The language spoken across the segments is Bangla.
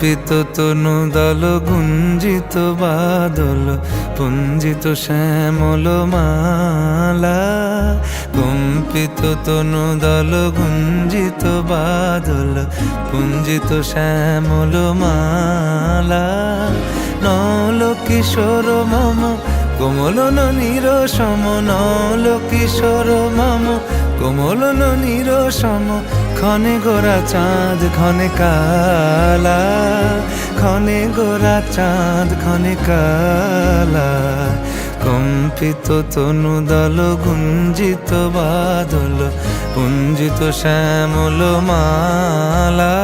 কম্পিত তনু দল গুঞ্জিত বাদল পুঞ্জিত শ্যামল মালা। কম্পিত তনু দল গুঞ্জিত বাদল পুঞ্জিত শ্যামল মালা। নল কিশোর মম কোমলন নিরসম, নল কিশোর মম কোমলন নিরসম। ক্ষণে গোরা চাঁদ ক্ষণে কালা, ক্ষণে গোরা চাঁদ ক্ষণে কালা। কম্পিত তনু দল গুঞ্জিত বাদল পুঞ্জিত শ্যামল মালা।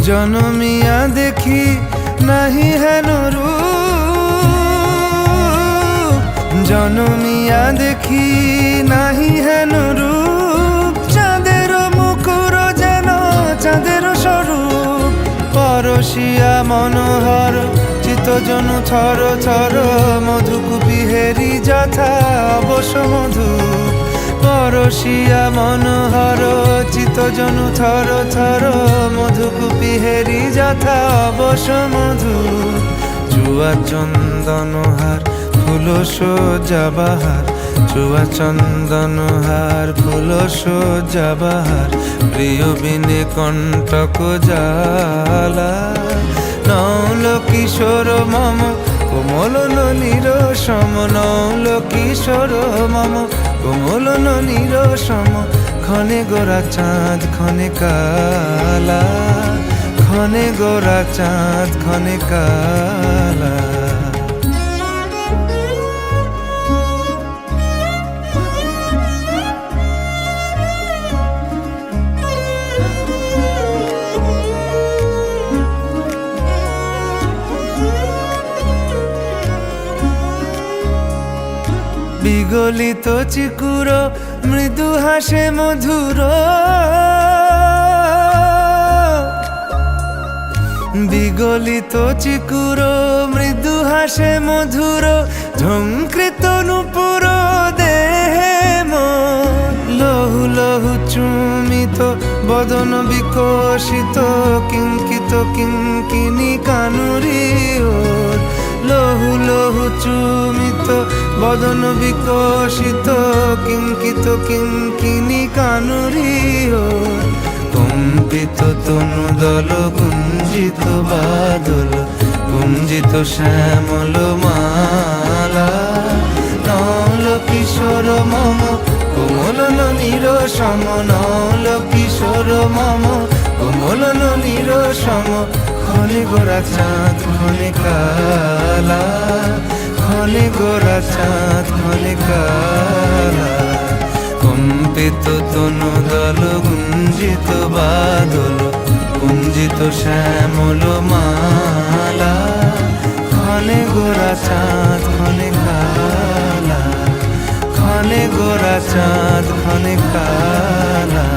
জনমিয়া দেখি নাহি হেন রূপ, জনমিয়া দেখি নাহি হেন রূপ। চাঁদের মুকুর যেন চাঁদের স্বরূপ, পরশিয়া মনোহর চিত্তজনু থর থর। মধুকুপি হেরি যথা অবশ মধু, পরশিয়া মনোহর চিত্তজনু থর থর। মধুকুপি হেরি যথা অবশ মধু। চুয়া চন্দনহার ফুল সজ্জাবাহার, চুয়া চন্দনহার ফুল সজ্জাবাহার। প্রিয় বিনে কণ্টক জ্বালা। নল কিশোর মম কোমলন নিরসম, নল কিশোর মম কোমলন নিরসম। ক্ষণে গোরা চাঁদ ক্ষণে কালা, ক্ষণে গোরা চাঁদ ক্ষণে কালা। বিগলিত চিকুর মৃদু হাসে মধুর, বিগলিত চিকুর মৃদু হাসে মধুর। ঝংকৃত নূপুর দেহে মন, লহু লহু চুমিত বদন বিকশিত। কিঙ্কিত কিঙ্কিনি কানুরি ওর, লহু লহু চুমিত বদন বিকশিত। কিঙ্কিত কিঙ্কিনি কানুরি ওর। কম্পিত তনু দল গুঞ্জিত বাদল গুঞ্জিত শ্যামল মালা। নল কিশোর মম কোমলন নিরসম, নল কিশোর মম কোমলন নিরসম। ক্ষণে গোরা চাঁদ ক্ষণে কালা, ক্ষণে গোরা চাঁদ ক্ষণে কালা। কম্পিত তনু দল গুঞ্জিত বাদল গুঞ্জিত শ্যামল মালা। ক্ষণে গোরা চাঁদ ক্ষণে কালা, ক্ষণে গোরা চাঁদ ক্ষণে কালা।